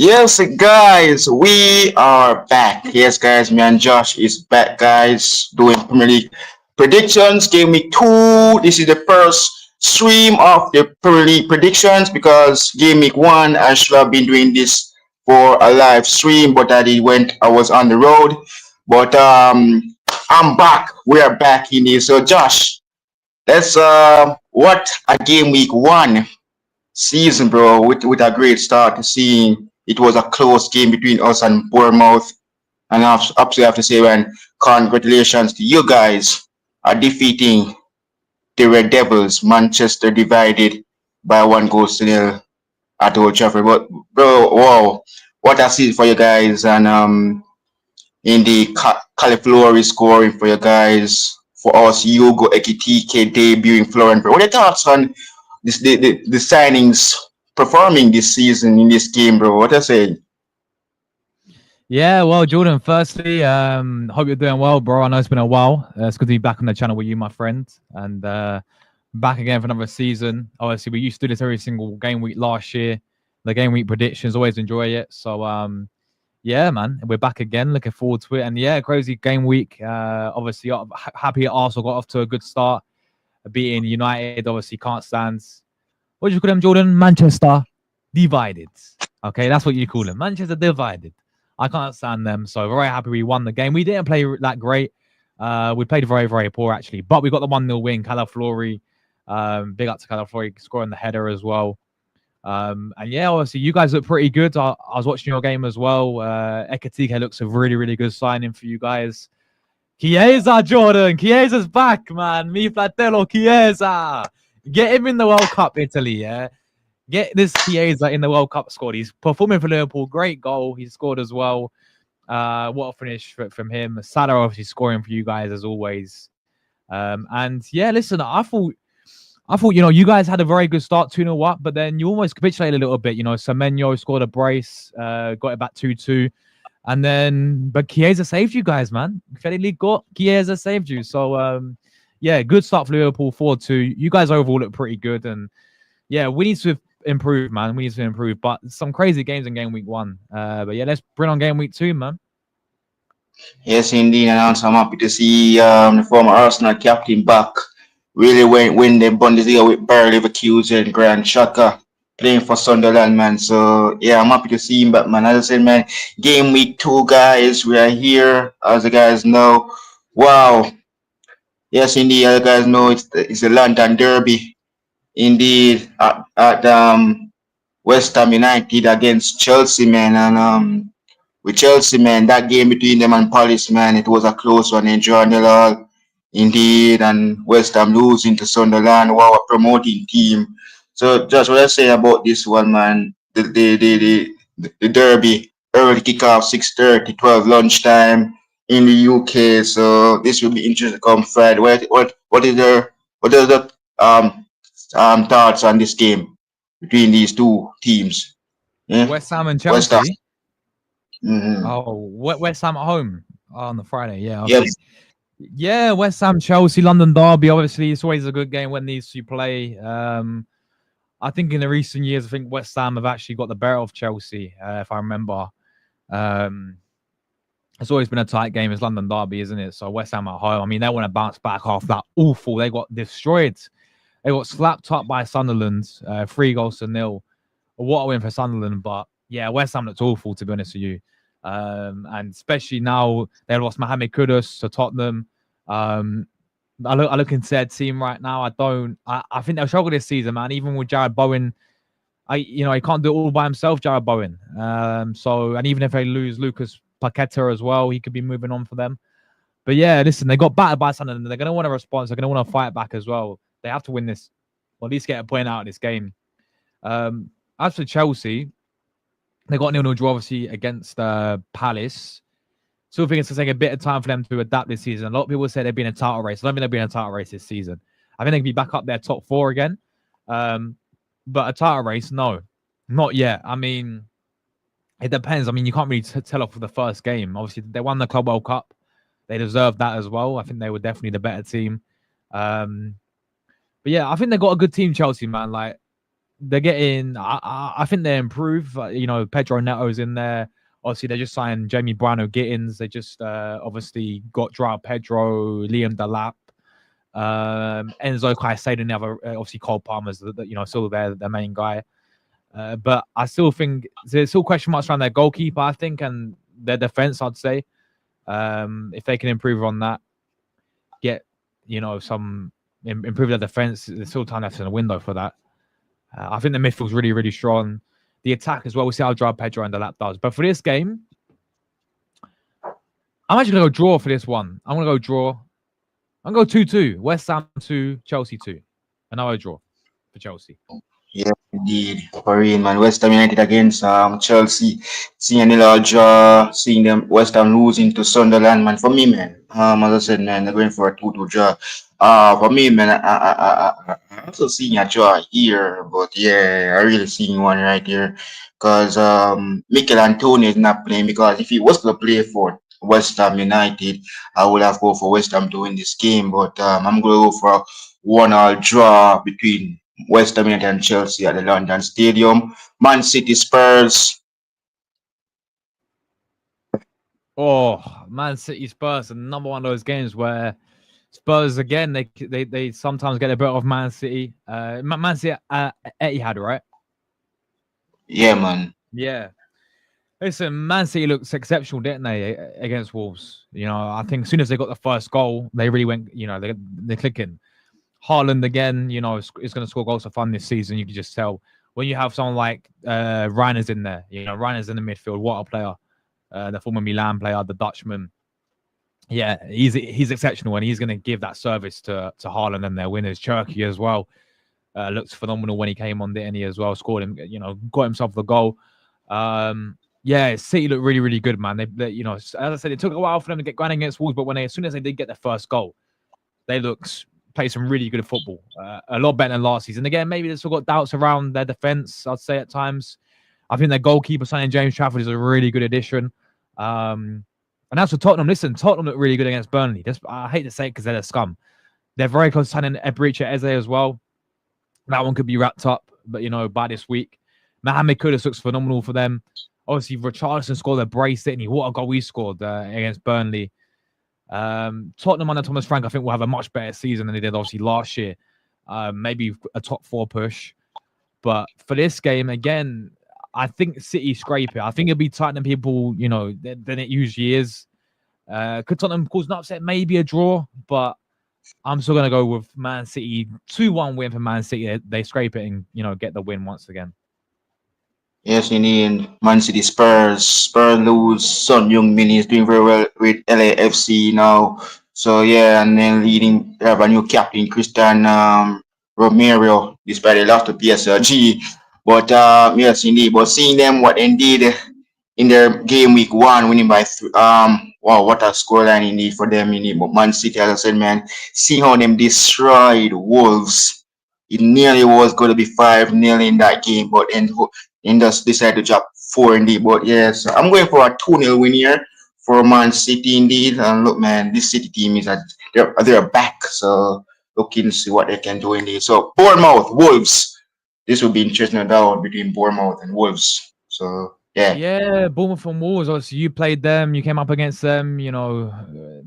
Yes, guys, we are back. Yes, guys, me and Josh is back, guys, doing Premier League predictions. Game week 2. This is the first stream of the Premier League predictions because game week 1, I should have been doing this for a live stream, but I was on the road. But I'm back. We are back in this. So, Josh, let's what a game week 1 season, bro, with a great start to seeing it was a close game between us and Bournemouth. And I absolutely have to say, man, congratulations to you guys are defeating the Red Devils, Manchester divided by 1 goal to 0 at Old Trafford. But bro, wow, what a season for you guys, and in the Califlori scoring for you guys. For us, Hugo Ekitike debuting Florent. What are your thoughts on the signings performing this season in this game, bro? What I say? Yeah, well, Jordan, firstly, hope you're doing well, bro. I know it's been a while. It's good to be back on the channel with you, my friend, and back again for another season. Obviously, we used to do this every single game week last year. The game week predictions, always enjoy it. So, yeah, man, we're back again. Looking forward to it. And yeah, crazy game week. Obviously, happy Arsenal got off to a good start, beating United. Obviously, can't stand. What do you call them, Jordan? Manchester divided. Okay, that's what you call them. Manchester divided. I can't stand them. So very happy we won the game. We didn't play that great. We played very, very poor actually, but we got the 1-0 win. Calaflori, big up to Calaflori scoring the header as well. And yeah, obviously you guys look pretty good. I was watching your game as well. Ekatike looks a really, really good signing for you guys. Chiesa, Jordan. Chiesa's back, man. Mi fratello Chiesa. Get him in the World Cup, Italy, yeah? Get this Chiesa in the World Cup squad. He's performing for Liverpool. Great goal. He scored as well. What a finish from him. Salah obviously scoring for you guys as always. And yeah, listen, I thought you guys had a very good start, 2-0 up, but then you almost capitulated a little bit. Semenyo scored a brace, got it back 2-2. And then, but Chiesa saved you guys, man. Fedeli got Chiesa saved you. So, yeah, good start for Liverpool, 4-2. You guys overall look pretty good. And yeah, we need to improve, man. We need to improve. But some crazy games in game week 1. But yeah, let's bring on game week 2, man. Yes, indeed, and also I'm happy to see the former Arsenal captain back. Really win the Bundesliga with Bayer Leverkusen and Grand Shaka playing for Sunderland, man. So yeah, I'm happy to see him back, man. As I said, man, game week 2, guys, we are here. As the guys know, wow. Yes, indeed, as the guys know, it's the London Derby. Indeed, at West Ham United against Chelsea, man, and with Chelsea, man, that game between them and Palace, man, it was a close one. They draw 0-0, indeed, and West Ham losing to Sunderland, wow, a promoting team. So, just what I say about this one, man, the derby, early kickoff, 6:30, 12 lunchtime in the UK. So, this will be interesting come Friday. What are the thoughts on this game between these two teams? Yeah? West Ham and West Ham. Chelsea. Mm-hmm. Oh, West Ham at home on the Friday. Yeah, okay. Yes. Yeah, West Ham, Chelsea, London Derby. Obviously, it's always a good game when these two play. I think in the recent years, I think West Ham have actually got the better of Chelsea, if I remember. It's always been a tight game. It's London Derby, isn't it? So West Ham at home. I mean, they want to bounce back off that awful. They got destroyed. They got slapped up by Sunderland, 3-0. What a win for Sunderland. But yeah, West Ham looked awful, to be honest with you. And especially now they lost Mohamed Kudus to Tottenham. I look into their team right now. I think they'll struggle this season, man. Even with Jared Bowen, he can't do it all by himself, Jared Bowen. And even if they lose Lucas Paqueta as well, he could be moving on for them. But yeah, listen, they got battered by Sunderland. They're going to want a response. They're going to want to fight back as well. They have to win this, or at least get a point out of this game. As for Chelsea, they got 0-0 draw, obviously, against Palace. Still think it's going to take a bit of time for them to adapt this season. A lot of people say they've been in a title race. I don't think they've been in a title race this season. I think they can be back up there top 4 again. But a title race, no. Not yet. I mean, it depends. I mean, you can't really tell off for the first game. Obviously, they won the Club World Cup. They deserved that as well. I think they were definitely the better team. But yeah, I think they got a good team, Chelsea, man. Like, they're getting. I think they improve. You know, Pedro Neto's in there. Obviously, they just signed Jamie Brano Gittins. They just obviously got Joao Pedro, Liam Delap, Enzo Caicedo, and the other obviously Cole Palmer's you know still there, the main guy. But I still think there's still question marks around their goalkeeper. I think and their defense. I'd say if they can improve on that, get you know some improve their defense. There's still time left in the window for that. I think the midfield's really, really strong. The attack as well. We'll see how Joao Pedro and the lap does. But for this game, I'm actually going to go draw for this one. I'm going to go draw. I'm going to go 2-2. West Ham 2, Chelsea 2. And I'll draw for Chelsea. Yeah, indeed. For real, man. West Ham United against Chelsea. Seeing a large seeing them West Ham losing to Sunderland, man. For me, man. As I said, man, they're going for a 2-2 draw. For me, man, I'm also seeing a draw here, but yeah, I really seeing one right here. Because Mikel Antonio is not playing because if he was to play for West Ham United, I would have go for West Ham to win this game. But I'm gonna go for a 1-all draw between West Ham United and Chelsea at the London Stadium. Man City Spurs. Oh, Man City Spurs, another one of those games where Spurs again they sometimes get a bit of Man City. Man City Etihad, right? Yeah, man. Yeah. Listen, Man City looks exceptional, didn't they, against Wolves? You know, I think as soon as they got the first goal, they really went. You know, they're clicking. Haaland again, you know, is going to score goals for fun this season. You can just tell when you have someone like Reiner's in there. You know, Reiner's in the midfield. What a player! The former Milan player, the Dutchman. Yeah, he's exceptional, and he's going to give that service to Haaland and their winners. Cherky as well looks phenomenal when he came on, didn't he? As well, scored him. You know, got himself the goal. Yeah, City looked really, really good, man. They, you know, as I said, it took a while for them to get going against Wolves, but as soon as they did get their first goal, they play some really good football. A lot better than last season. Again, maybe they've still got doubts around their defense, I'd say at times. I think their goalkeeper signing James Trafford is a really good addition. And as for Tottenham, listen, Tottenham look really good against Burnley. I hate to say it because they're the scum. They're very close to signing Eberechi Eze as well. That one could be wrapped up, but you know, by this week. Mohamed Kudus looks phenomenal for them. Obviously, Richarlison scored a brace, didn't he? What a goal he scored against Burnley. Tottenham under Thomas Frank, I think, will have a much better season than they did obviously last year. Maybe a top 4 push. But for this game, again, I think City scrape it. I think it'll be tighter than people, you know, than it usually is. Could Tottenham cause an upset? Maybe a draw, but I'm still going to go with Man City. 2-1 win for Man City. They scrape it and, you know, get the win once again. Yes, indeed. Man City Spurs. Spurs lose. Son Heung-min is doing very well with LAFC now. So yeah, and then leading, they have a new captain, Christian Romero, despite they lost to PSG. But yes, indeed. But seeing them what they did in their game week 1, winning by wow, what a scoreline indeed for them indeed. But Man City, as I said, man, seeing how them destroyed Wolves, it nearly was going to be 5-0 in that game, but then just decided to drop 4 indeed. But yes, I'm going for a 2-0 win here for Man City indeed. And look, man, this City team is they're back, so looking to see what they can do indeed. So Bournemouth, Wolves. This will be interesting down between Bournemouth and Wolves. So yeah. Yeah, Bournemouth and Wolves. Obviously, you played them. You came up against them. You know,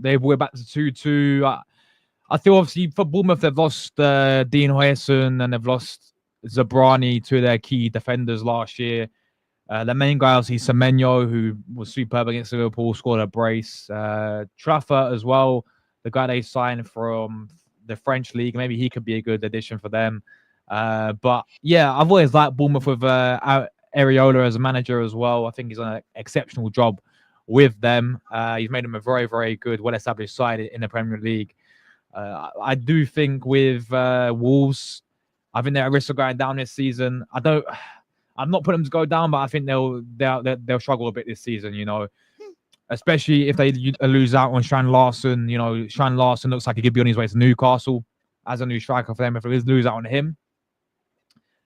we're back to 2-2. I feel obviously for Bournemouth, they've lost Dean Huijsen and they've lost Zabrani, 2 of their key defenders last year. The main guy, obviously, Semenyo, who was superb against Liverpool, scored a brace. Trafford as well, the guy they signed from the French league. Maybe he could be a good addition for them. But yeah, I've always liked Bournemouth with Areola as a manager as well. I think he's done an exceptional job with them. He's made them a very, very good, well-established side in the Premier League. I do think with Wolves, I think they're at risk of going down this season. I'm not putting them to go down, but I think they'll struggle a bit this season. You know, especially if they lose out on Strand Larson. You know, Strand Larson looks like he could be on his way to Newcastle as a new striker for them. If they lose out on him,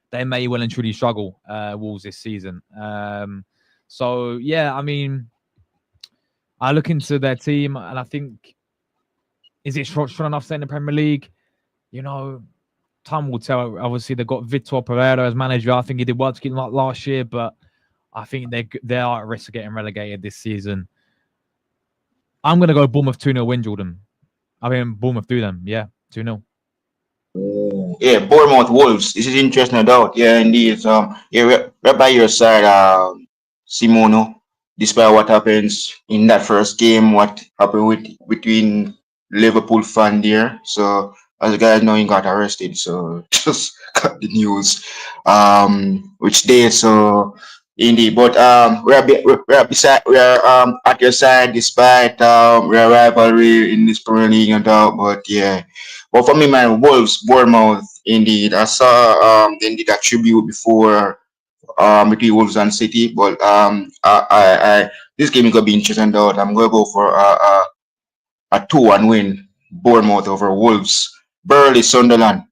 they may well and truly struggle Wolves this season. So yeah, I mean, I look into their team and I think, is it strong enough to stay in the Premier League? You know, time will tell. Obviously, they've got Vitor Pereira as manager. I think he did well to keep them up last year, but I think they are at risk of getting relegated this season. I'm going to go Bournemouth 2-0 win, Jordan. I mean, Bournemouth do them. Yeah, 2-0. Yeah, Bournemouth Wolves. This is interesting, no doubt. Yeah, indeed. Yeah, right by your side, Simono. Despite what happens in that first game, what happened between Liverpool fan there. So as you guys know, he got arrested. So just got the news, which day. So indeed, but we are at your side despite our rivalry in this Premier League and all. But yeah, but for me, man, Wolves, Bournemouth, indeed. I saw they did a tribute before between Wolves and City, but this game is gonna be interesting. Though I'm gonna go for a 2-1 win, Bournemouth over Wolves. Burnley, Sunderland.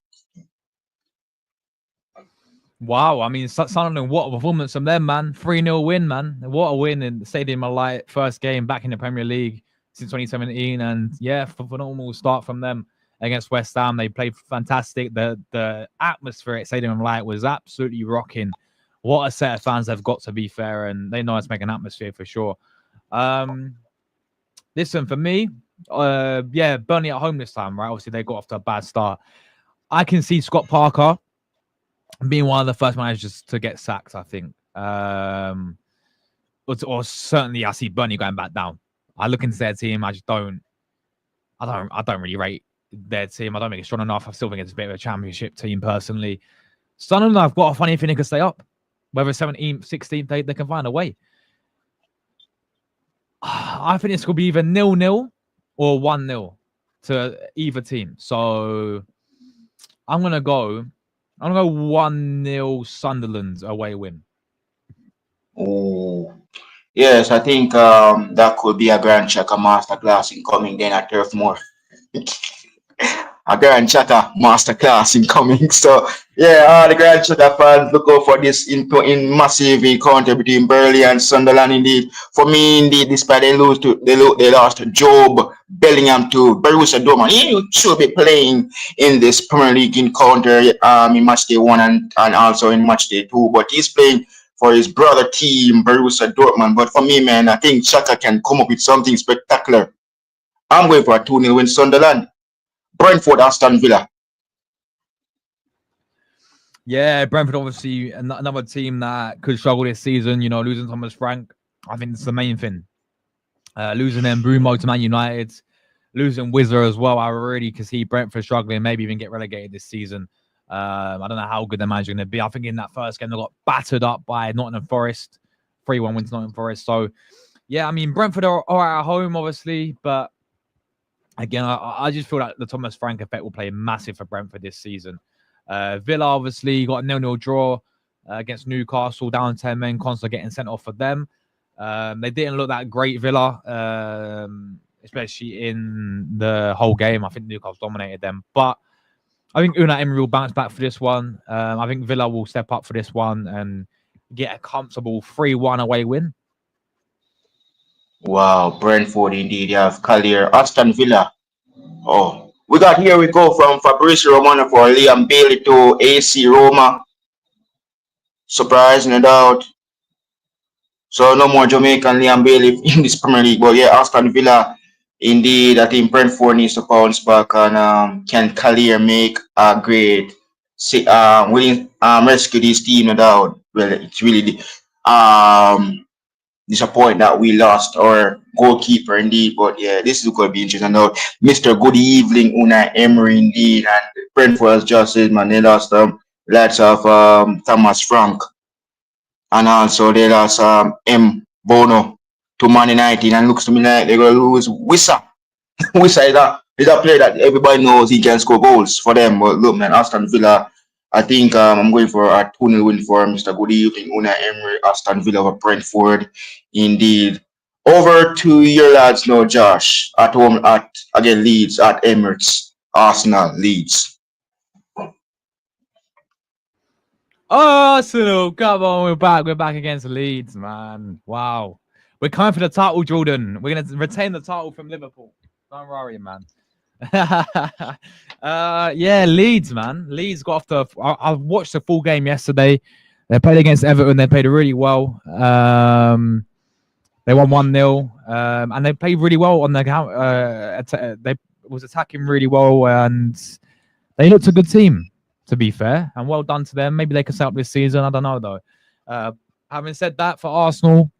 Wow, I mean, Sunderland, what a performance from them, man. 3-0 win, man. What a win in the Stadium of Light, first game back in the Premier League since 2017. And yeah, phenomenal start from them against West Ham. They played fantastic. The atmosphere at Stadium of Light was absolutely rocking. What a set of fans they've got, to be fair, and they know how to make an atmosphere for sure. Listen, for me, yeah, Burnley at home this time, right? Obviously, they got off to a bad start. I can see Scott Parker being one of the first managers to get sacked, I think. Or certainly I see Burnley going back down. I look into their team, I don't really rate their team. I don't think it's strong enough. I still think it's a bit of a championship team personally. Sunderland, I've got a funny feeling they could stay up. Whether 17th, 16th, they can find a way. I think this could be either 0-0 or 1-0 to either team. So I'm gonna go 1-0 Sunderland away win. Oh, yes, I think that could be a Grand Chaka masterclass incoming then at Turf Moor. A Grand Chaka masterclass incoming. So yeah, all the Grand Chaka fans look out for this in massive encounter between Burnley and Sunderland. Indeed, for me, indeed, despite they lost Job Bellingham to Borussia Dortmund. He should be playing in this Premier League encounter in match day 1 and also in match day 2. But he's playing for his brother team, Borussia Dortmund. But for me, man, I think Chaka can come up with something spectacular. I'm going for a 2-0 win Sunderland. Brentford, Aston Villa. Yeah, Brentford obviously another team that could struggle this season. You know, losing Thomas Frank, I think it's the main thing. Losing them Bruno to Man United, losing Wizard as well. I really can see Brentford struggling, maybe even get relegated this season. I don't know how good they're managing to be. I think in that first game they got battered up by Nottingham Forest, 3-1 win to Nottingham Forest. So yeah, I mean Brentford are at home obviously, but again, I just feel like the Thomas Frank effect will play massive for Brentford this season. Villa obviously got a 0-0 draw against Newcastle, down 10 men, Constantly getting sent off for them. They didn't look that great, Villa, especially in the whole game. I think Newcastle dominated them. But I think Unai Emery will bounce back for this one. I think Villa will step up for this one and get a comfortable 3-1 away win. Wow, Brentford indeed. You have Collier, Aston Villa. Oh, we go from Fabrizio Romano for Liam Bailey to AC Roma. Surprise, no doubt. So no more Jamaican Liam Bailey in this Premier League. But yeah, Aston Villa, indeed, I think Brentford needs to bounce back. And can Collier make a great rescue this team, no doubt? Well, it's really disappointing that we lost our goalkeeper indeed. But yeah, this is going to be interesting. Now, Mr. Good Evening, Unai Emery indeed. And Brentford has just said, man, they lost lots of Thomas Frank. And also they lost M. Bono to Man United. And looks to me like they're going to lose Wissa. Wissa is a player that everybody knows he can score goals for them. But look, man, Aston Villa, I think I'm going for a 2-0 win for Mr. Good Evening, Unai Emery, Aston Villa over Brentford. Indeed. Over to your lads now, Josh. At home at, again, Leeds at Emirates. Arsenal, Leeds. Arsenal, come on, we're back against Leeds, man. Wow. We're coming for the title, Jordan. We're going to retain the title from Liverpool. Don't worry, man. Yeah, Leeds, man. Leeds got off the. I watched the full game yesterday. They played against Everton. They played really well. They won 1-0, and they played really well on the count. They was attacking really well, and they looked a good team. To be fair, and well done to them. Maybe they can set up this season. I don't know though. Uh, Having said that, for Arsenal,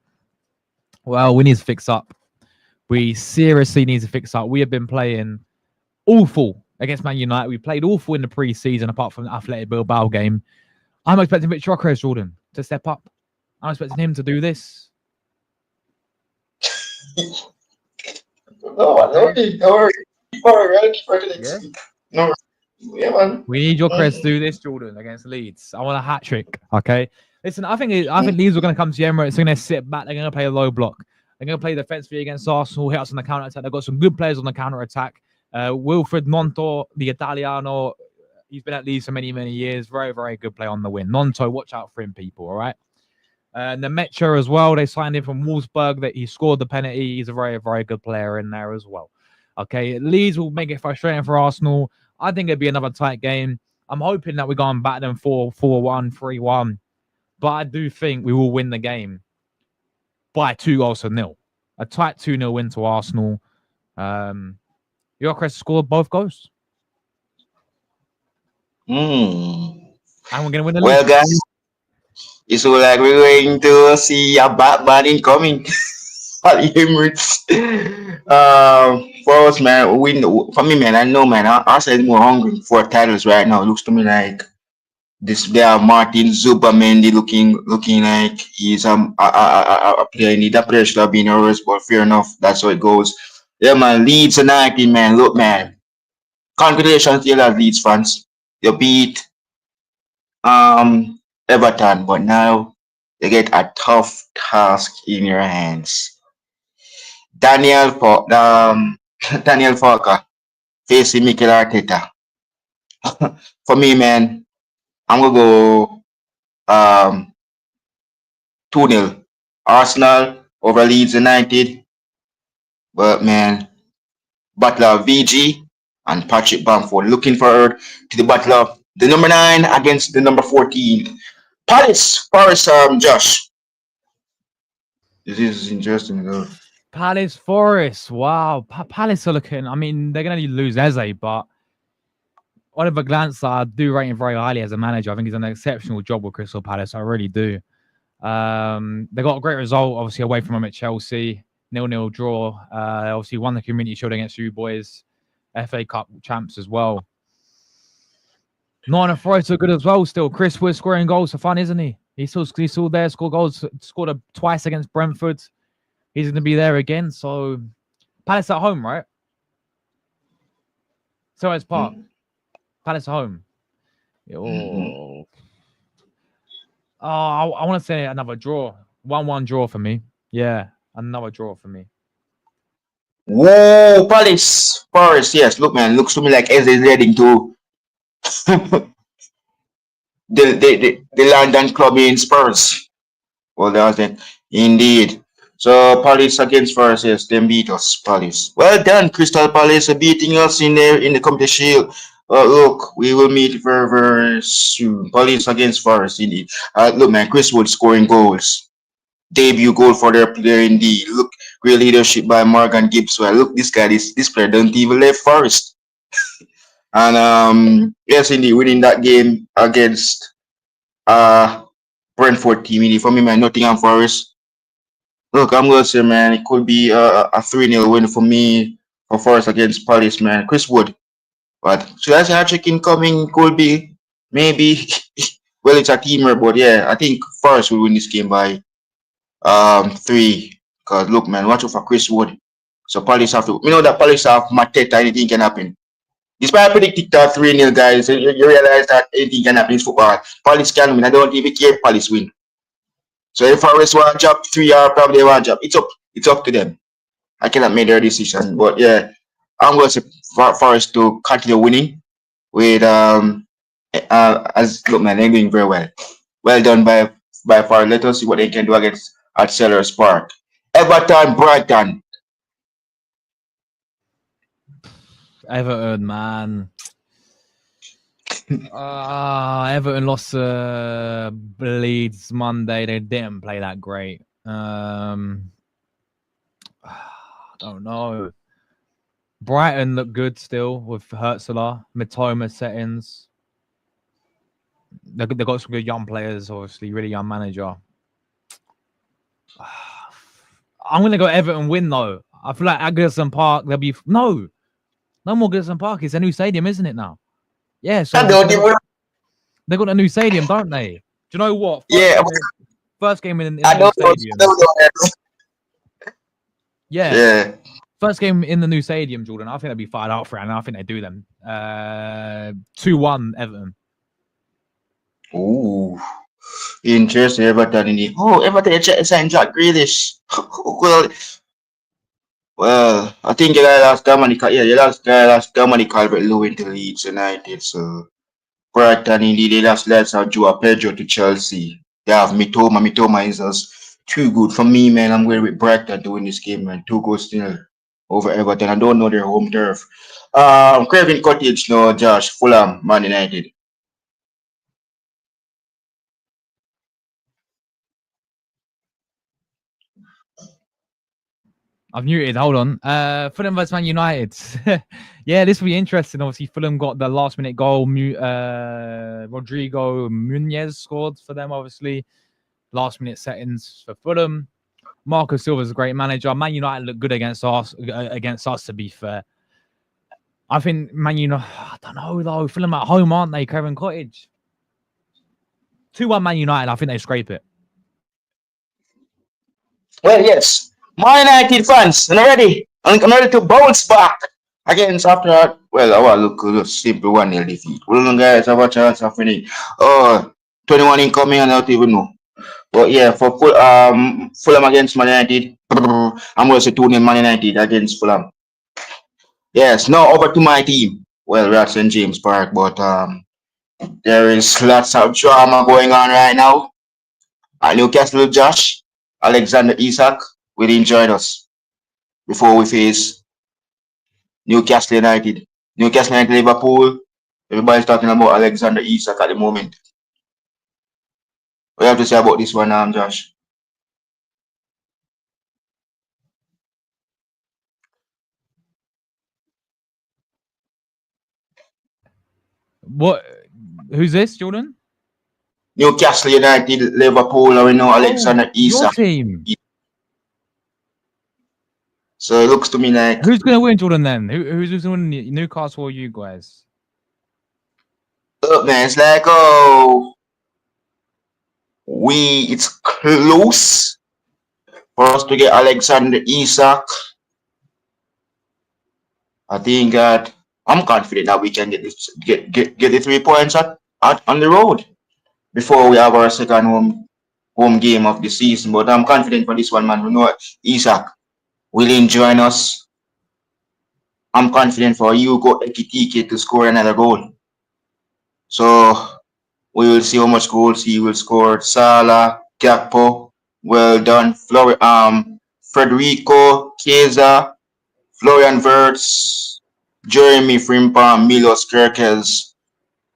well, we need to fix up. We seriously need to fix up. We have been playing awful against Man United. We played awful in the pre-season, apart from the Athletic Bilbao game. I'm expecting Victor Gyökeres, Jordan, to step up. I'm expecting him to do this. No, no, don't worry. Keep forward, right? Keep forward to Yeah. next. No, yeah, man. We need Gyökeres to do this, Jordan, against Leeds. I want a hat trick. Okay. Listen, I think Leeds are going to come to the Emirates. They're going to sit back. They're going to play a low block. They're going to play defensively against Arsenal. Hit us on the counter attack. They've got some good players on the counter attack. Wilfred Nonto, the Italiano, he's been at Leeds for many, many years. Very, very good player on the win. Nonto, watch out for him, people. All right. And the Metro as well. They signed him from Wolfsburg. That he scored the penalty. He's a very, very good player in there as well. Okay, Leeds will make it frustrating for Arsenal. I think it'd be another tight game. I'm hoping that we go and back them 4-1, 3-1. But I do think we will win the game by 2-0. A tight 2-0 win to Arsenal. Gyökeres scored both goals. Mm. And we're going to win the Well, league. guys, it's so like we're going to see a Batman incoming at the Emirates. For us, man, for me, man, I know, man, Arsenal is more hungry for titles right now. It looks to me like this. There are Martin Zubamendi looking like he's a player. That player should have been ours, but fair enough. That's how it goes. Yeah, man, Leeds United, man. Look, man, congratulations to all Leeds fans. You beat Everton, but now you get a tough task in your hands. Daniel Falker facing Mikel Arteta. For me, man, I'm gonna go 2-0 Arsenal over Leeds United. But man, battle of VG and Patrick Bamford looking forward to the battle of the number 9 against the number 14. Paris, Josh. This is interesting though. Palace Forest. Wow. Palace are looking. I mean, they're going to lose Eze, but Oliver Glancer, I do rate him very highly as a manager. I think he's done an exceptional job with Crystal Palace. I really do. They got a great result, obviously, away from them at Chelsea. 0-0 draw. Obviously, won the Community Shield against you boys. FA Cup champs as well. Nottingham Forest are good as well still. Chris Wood scoring goals for fun, isn't he? He's still there, scored goals, scored twice against Brentford. He's going to be there again. So, Palace at home, right? Selhurst Park. Palace at home. Oh, I want to say another draw. 1-1 draw for me. Yeah, another draw for me. Whoa, Palace, Forest. Yes, look, man, looks to me like Eze is heading to the London club in Spurs. Well, that's it. Indeed. So Palace against Forest, yes, them beat us, Palace. Well done, Crystal Palace beating us in the Community Shield. Look, we will meet very, very soon. Palace against Forest, indeed. Look, man, Chris Wood scoring goals. Debut goal for their player, indeed. Look, great leadership by Morgan Gibbs. Well, look, this player don't even left Forest. And yes, indeed, winning that game against Brentford team, indeed. For me, man, Nottingham Forest. Look, I'm gonna say, man, it could be a 3-0 win for me for Forest against Palace, man. Chris Wood. But should I say hat-trick incoming? Could be, maybe. Well, it's a teamer, but yeah, I think Forest will win this game by 3. Because look, man, watch out for Chris Wood. So Palace have to, that Palace have Mateta, anything can happen. Despite I predicted that 3-0, guys, you realize that anything can happen in football. Palace can win. I don't even care if Palace win. So if Forest want to drop 3 or probably they want to drop, it's up to them. I cannot make their decision. But yeah, I'm going to say Forest to continue winning with as look, man, they're doing very well. Well done by Forest. Let us see what they can do against at Selhurst Park. Everton, Brighton. Everton, man. Everton lost Leeds Monday. They didn't play that great. I don't know. Brighton look good still with Hertzler, Mitoma settings. They've got some good young players, obviously, really young manager. I'm going to go Everton win, though. I feel like at Goodison Park, there'll be... No more Goodison Park. It's a new stadium, isn't it, now? Yeah, so they got a new stadium, don't they? Do you know what? First game in the new stadium. Yeah. First game in the new stadium, Jordan. I think they'd be fired out for it, and I think they do them. 2-1 Everton. Ooh, interesting. Everton indeed. Everton signed Jack Grealish. Well, I think you lost Dominic. Yeah, you lost Dominic Calvert-Lewin to Leeds United. So Brighton indeed they lost Joao Pedro to Chelsea. They have Mitoma. Mitoma is just too good for me, man. I'm going with Brighton to win this game, man. 2-0 over Everton. I don't know their home turf. Craven Cottage, no, Josh. Fulham, Man United. I've muted. Hold on. Fulham vs Man United. Yeah, this will be interesting. Obviously, Fulham got the last-minute goal. Rodrigo Munez scored for them, obviously. Last-minute settings for Fulham. Marco Silva's a great manager. Man United look good against us, to be fair. I think Man United... I don't know, though. Fulham at home, aren't they? Craven Cottage. 2-1 Man United. I think they scrape it. Well, yes. Man United fans, I'm ready. I'm ready to bounce back against after that. Well, I will look a simple 1-0 defeat. Well, guys, have a chance of winning. 21 incoming, I don't even know. But yeah, for Fulham against Man United, I'm going to say 2-0 Man United against Fulham. Yes, now over to my team. Well, we're at St. James Park, but there is lots of drama going on right now. At Newcastle, Josh, Alexander Isak will join us before we face Newcastle United. Newcastle United, Liverpool. Everybody's talking about Alexander Isak at the moment. What do you have to say about this one, Josh? What? Who's this, Jordan? Newcastle United, Liverpool, and we know Alexander Isak. Your team. So it looks to me like... Who's going to win, Jordan, then? Who's going to win, Newcastle or you guys? Look, man, it's like, it's close for us to get Alexander Isak. I think that I'm confident that we can get the 3 points on the road before we have our second home game of the season. But I'm confident for this one, man. We know Isak will join us. I'm confident for Hugo Ekitike to score another goal. So we will see how much goals he will score. Salah, Gakpo, well done. Federico, Chiesa, Florian Wirtz, Jeremy Frimpong, Milos Kerkez.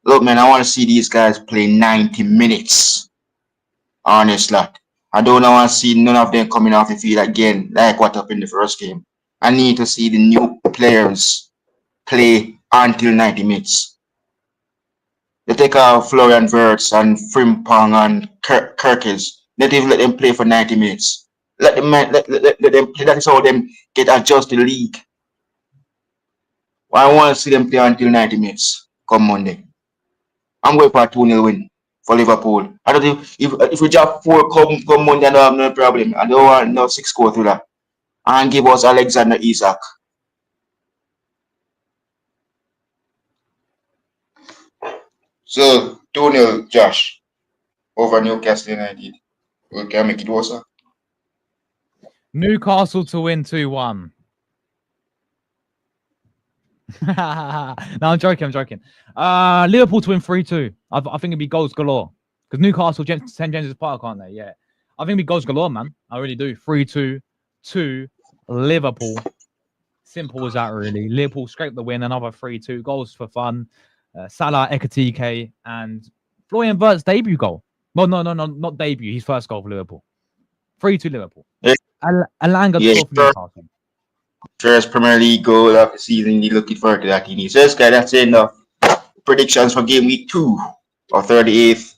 Look, man, I want to see these guys play 90 minutes. Honestly. I don't want to see none of them coming off the field again, like what happened in the first game. I need to see the new players play until 90 minutes. They take out Florian Wirtz and Frimpong and Kerkez. Not even let them play for 90 minutes. Let them play. That is how them get adjusted to the league. I want to see them play until 90 minutes come Monday. I'm going for a 2-0 win for Liverpool. I don't think if we drop 4 come Monday, I don't have no problem. I don't want no 6 score through that. And give us Alexander Isak. So 2-0, Josh, over Newcastle United. We can make it worse. Newcastle to win 2-1. No, I'm joking. Liverpool to win 3-2. I think it'd be goals galore. Because Newcastle, St. James's Park, aren't they? Yeah. I think it'd be goals galore, man. I really do. 3-2 to Liverpool. Simple as that, really. Liverpool scraped the win, another 3-2 goals for fun. Salah, Ekatike, and Florian Wirtz's debut goal. Well, no, not debut. His first goal for Liverpool. 3-2 Liverpool. Yeah. Alanga Yeah, 12 for Newcastle. first Premier League goal of the season. You're looking forward to that. He needs. So, this guy, that's enough. Predictions for game week 2 or 38th.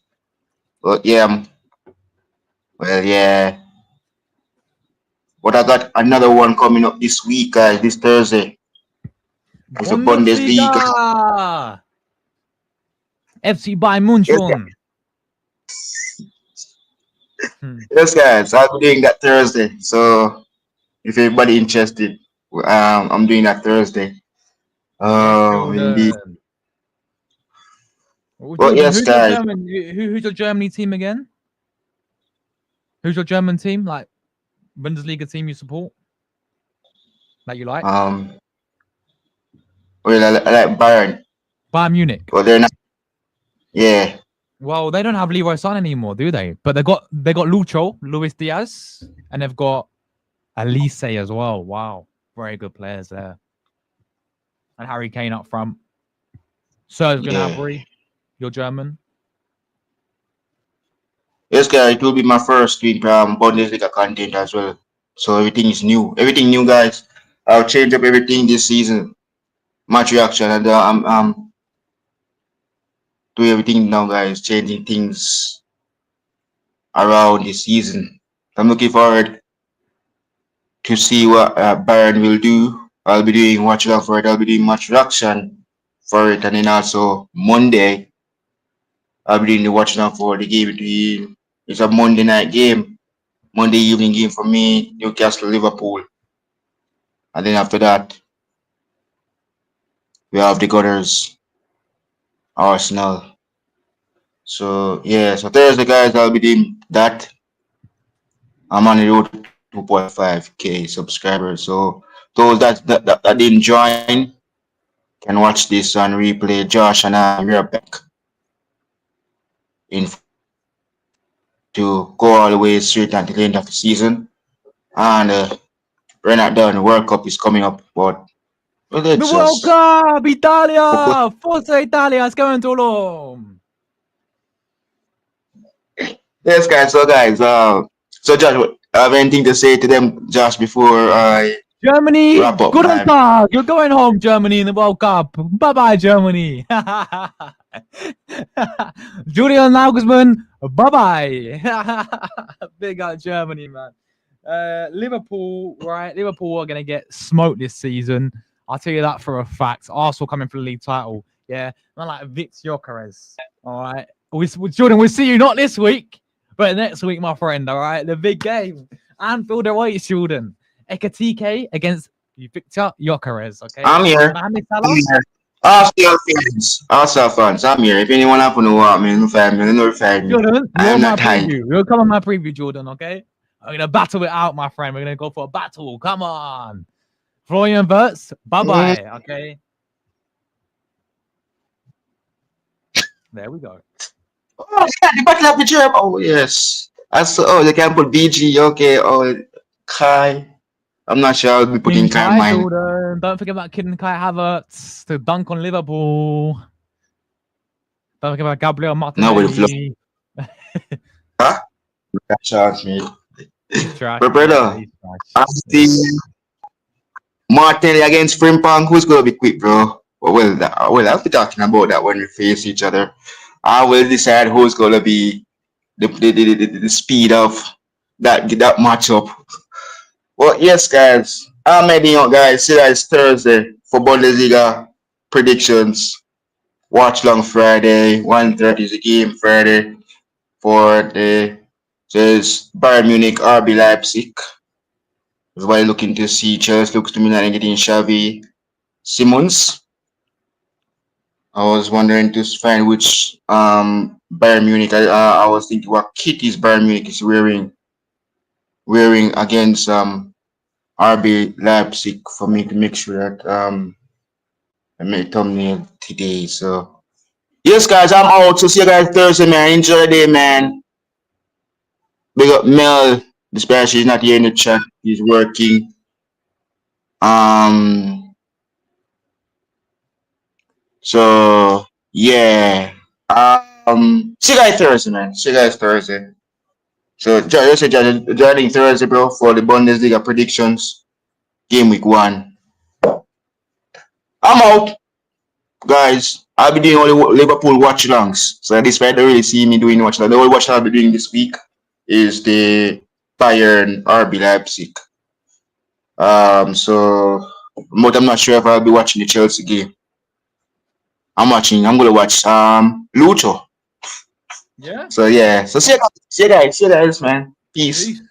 But yeah, well, yeah. But I got another one coming up this week, guys. This Thursday. It's a Bundesliga. Bundesliga! FC Bayern Munchen. Yes, guys. I'll be doing that Thursday. So, if anybody interested, I'm doing that Thursday. Oh, indeed. Well, yes, guys. Who's your Germany team again? Who's your German team? Like Bundesliga team you support? That you like? Well, I like Bayern. Bayern Munich. Well, they're not. Yeah. Well, they don't have Leroy Sané anymore, do they? But they got Lucho, Luis Diaz, and they've got Elise as well. Wow, very good players there. And Harry Kane up front. Serge Gnabry, you're German. Yes, guys. It will be my first doing Bundesliga content as well. So everything is new. Everything new, guys. I'll change up everything this season. Match reaction, and I'm doing everything now, guys. Changing things around this season. I'm looking forward to see what Bayern will do. I'll be doing watch along for it. I'll be doing match reaction for it, and then also Monday I'll be doing the watch along for the game between. It's a Monday night game, Monday evening game for me, Newcastle, Liverpool, and then after that we have the Gunners, Arsenal. So yeah, so Thursday, guys, I'll be doing that. I'm on the road to 2.5k subscribers. So those that didn't join can watch this on replay. Josh and I, we're back in to go all the way straight until the end of the season. And we're not done. The World Cup is coming up, but the World Cup, Italia, Forza Italia is going to Rome. Yes, guys. So, guys, so Josh, I have anything to say to them, Josh, before I Germany, wrap up? Guten Tag. You're going home, Germany, in the World Cup. Bye-bye, Germany. Julian Nagelsmann, bye-bye. Big up Germany, man. Liverpool, right? Liverpool are going to get smoked this season. I'll tell you that for a fact. Arsenal coming for the league title. Yeah, not like Vic Gyökeres. All right. Jordan, we'll see you not this week, but next week, my friend. All right. The big game. Anfield awaits, Jordan. Ekatike against Victor Gyökeres. Okay. I'm here. Arsenal fans, I'm here. If anyone happen to want me, find me. Jordan, I'm not tired. You'll come on my preview, Jordan. Okay. I'm gonna battle it out, my friend. We're gonna go for a battle. Come on, Florian Wirtz. Bye-bye. Okay. There we go. Oh, the battle of the German. Oh yes. I saw. Oh, they can put BG. Okay. Oh, Kai. I'm not sure I'll be putting Kai in mine. Jordan. Don't forget about Kid and Kai Havertz to dunk on Liverpool. Don't forget about Gabriel Martinelli. No, with the flow. Huh? Charge me. But brother, I see Martinelli against Frimpong. Who's gonna be quick, bro? Well, I'll be talking about that when we face each other. I will decide who's gonna be the speed of that matchup. Well, yes, guys. I'm heading out, guys. See you guys Thursday for Bundesliga predictions. Watch long Friday. 1:30 is the game Friday for the says Bayern Munich, RB Leipzig. That's why looking to see Chelsea looks to me like getting Xavi Simons. I was wondering to find which Bayern Munich. I was thinking what kit is Bayern Munich is wearing against RB Leipzig for me to make sure that I made a thumbnail today. So yes, guys, I'm out. So see you guys Thursday, man. Enjoy the day, man. Big up Mel. The Spanish is not here in the chat. He's working. Um. So yeah. See you guys Thursday, man. See you guys Thursday. So you said joining Thursday, bro, for the Bundesliga predictions. Game week 1. I'm out, guys. I'll be doing only Liverpool watch alongs. So this why they really see me doing watch along. The only watch I'll be doing this week is the Bayern RB Leipzig. So but I'm not sure if I'll be watching the Chelsea game. I'm gonna watch Lucho. Yeah. So yeah. So see you guys, man. Peace. Peace.